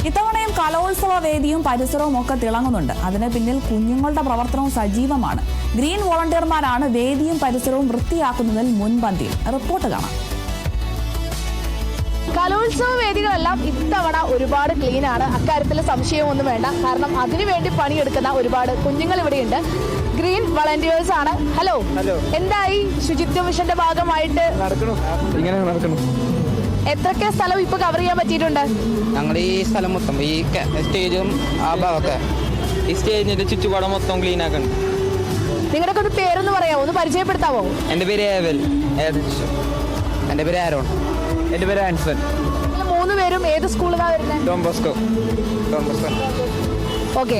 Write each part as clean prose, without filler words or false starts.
ഇത്തവണയും കലോത്സവ വേദിയും പരിസരവും ഒക്കെ തിളങ്ങുന്നുണ്ട്. അതിന് പിന്നിൽ കുഞ്ഞുങ്ങളുടെ പ്രവർത്തനവും സജീവമാണ്. ഗ്രീൻ വോളണ്ടിയർമാരാണ് വേദിയും പരിസരവും വൃത്തിയാക്കുന്നതിൽ മുൻപന്തിയിൽ. റിപ്പോർട്ട് കാണാം. കലോത്സവ വേദികളെല്ലാം ഇത്തവണ ഒരുപാട് ക്ലീൻ ആണ്. അക്കാര്യത്തിൽ സംശയമൊന്നും വേണ്ട. കാരണം അതിനുവേണ്ടി പണിയെടുക്കുന്ന ഒരുപാട് കുഞ്ഞുങ്ങൾ ഇവിടെയുണ്ട്. ഗ്രീൻ വളണ്ടിയേഴ്സ് ആണ്. ഹലോ, എന്തായി ശുചിത്വ മിഷന്റെ ഭാഗമായിട്ട്? എത്രയൊക്കെ സ്ഥലം ഇപ്പൊ കവർ ചെയ്യാൻ പറ്റിയിട്ടുണ്ട്? ഞങ്ങൾ ഈ സ്ഥലം മൊത്തം, ഈ സ്റ്റേജും ആ ഭാഗമൊക്കെ, ഈ സ്റ്റേജിന്റെ ചുറ്റുപാടം മൊത്തം ക്ലീൻ ആക്കണം. നിങ്ങളുടെ ഒരു പേരൊന്ന് പറയാമോ, ഒന്ന് പരിചയപ്പെടുത്താവോ? എൻ്റെ പേര് ഏവൽ. എൻ്റെ പേര് ആരോൺ. എൻ്റെ പേര് ആൻസൺ. മൂന്ന് പേരും ഏത് സ്കൂളിലാണ് വരുന്നത്? Don Bosco. ഓക്കെ,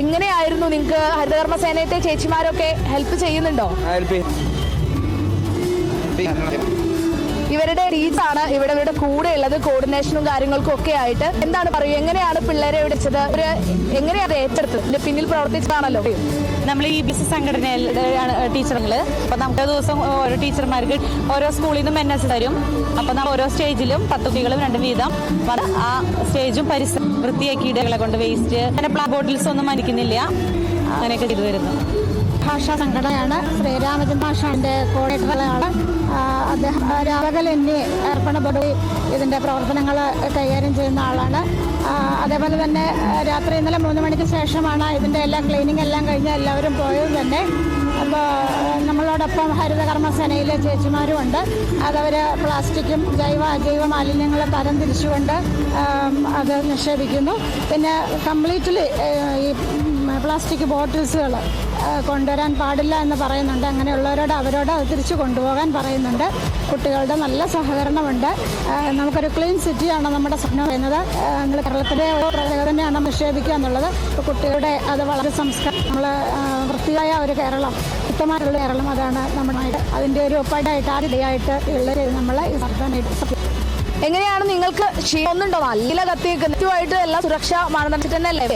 എങ്ങനെയായിരുന്നു നിങ്ങൾക്ക് ഹരിതകർമ്മ സേനത്തെ ചേച്ചിമാരൊക്കെ ഹെൽപ്പ് ചെയ്യുന്നുണ്ടോ? ഇവരുടെ ടീച്ചറാണ് ഇവരുടെ കൂടെ ഉള്ളത്, കോർഡിനേഷനും കാര്യങ്ങൾക്കും ഒക്കെ ആയിട്ട്. എന്താണ് പറയുക, എങ്ങനെയാണ് പിള്ളേരെ വിളിച്ചത്, എങ്ങനെയാണ് ഏറ്റെടുത്തത്? ഇതിന്റെ പിന്നിൽ പ്രവർത്തിച്ചതാണല്ലോ. നമ്മൾ ഈ ബിസിനസ് സംഘടനയിലാണ് ടീച്ചറുകൾ. അപ്പോൾ നമുക്ക് ദിവസം ഓരോ ടീച്ചർമാർക്ക് ഓരോ സ്കൂളിൽ നിന്നും NS തരും. അപ്പോൾ നമ്മൾ ഓരോ സ്റ്റേജിലും 10 കുട്ടികളും 2 വീതം ആ സ്റ്റേജും പരിസരം വൃത്തിയാക്കി ഇടകളെ കൊണ്ട് വേസ്റ്റ് അങ്ങനെ ബോട്ടിൽസ് ഒന്നും മരിക്കുന്നില്ല, അങ്ങനെയൊക്കെ ചെയ്തു വരുന്നു. ഭാഷാ സംഘടനയാണ്. ശ്രീരാമചന്ദ്ര ഭാഷാന്റെ കോർഡിനേറ്ററാണ് അദ്ദേഹം. രാമകലന്യെ ഏർപ്പണപ്പെടുത്തി ഇതിന്റെ പ്രവർത്തനങ്ങൾ കൈകാര്യം ചെയ്യുന്ന ആളാണ്. അതേപോലെ തന്നെ രാത്രി ഇന്നലെ 3 മണിക്ക് ശേഷമാണ് ഇതിന്റെ എല്ലാം ക്ലീനിങ് എല്ലാം കഴിഞ്ഞ് എല്ലാവരും പോയത് തന്നെ. അപ്പോൾ നമ്മളോടൊപ്പം ഹരിതകർമ്മസേനയിലെ ചേച്ചിമാരും ഉണ്ട്. അതവർ പ്ലാസ്റ്റിക്കും അജൈവ മാലിന്യങ്ങളും തരംതിരിച്ചുകൊണ്ട് അത് നിക്ഷേപിക്കുന്നു. പിന്നെ കംപ്ലീറ്റ്ലി ഈ പ്ലാസ്റ്റിക് ബോട്ടിൽസുകൾ കൊണ്ടുവരാൻ പാടില്ല എന്ന് പറയുന്നുണ്ട്. അങ്ങനെയുള്ളവരോട് അവരോട് അത് തിരിച്ചു കൊണ്ടുപോകാൻ പറയുന്നുണ്ട്. കുട്ടികളുടെ നല്ല സഹകരണമുണ്ട്. നമുക്കൊരു ക്ലീൻ സിറ്റിയാണ് നമ്മുടെ സ്വപ്നം പറയുന്നത്. കേരളത്തിലെ ഒരു പ്രത്യേകത തന്നെയാണ് നിക്ഷേപിക്കുക എന്നുള്ളത്. ഇപ്പോൾ കുട്ടികളുടെ അത് വളരെ സംസ്കാരം, നമ്മൾ വൃത്തിയായ ഒരു കേരളം, ഉത്തമമായിട്ടുള്ള കേരളം, അതാണ് നമ്മുടെ അതിൻ്റെ ഒരു ഒപ്പായിട്ട് ആദ്യമായിട്ട് ഉള്ളത് നമ്മൾ ഈ സർക്കാരായിട്ട്. എങ്ങനെയാണ് നിങ്ങൾക്ക് ക്ഷീണമൊന്നുണ്ടോ? നല്ല കത്തിയായിട്ട് എല്ലാ സുരക്ഷാ മാനദണ്ഡത്തിൽ തന്നെ അല്ലേ?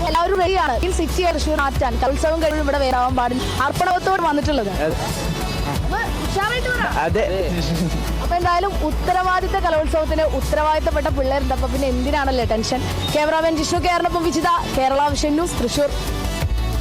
എല്ലാവരും റെഡിയാണ് ഈ സിറ്റി തൃശ്ശൂർ മാറ്റാൻ. കലോത്സവം കഴിയും ഇവിടെ വരാൻ പാടില്ല. അർപ്പണത്തോട് വന്നിട്ടുള്ളത്. അപ്പൊ എന്തായാലും ഉത്തരവാദിത്ത കലോത്സവത്തിന് ഉത്തരവാദിത്തപ്പെട്ട പിള്ളേരുണ്ട്. അപ്പൊ പിന്നെ എന്തിനാണല്ലേ ടെൻഷൻ? ക്യാമറാമാൻ ജിഷ്ണു കേരളൊപ്പം വിജിത, കേരള വിഷൻ ന്യൂസ്, തൃശ്ശൂർ.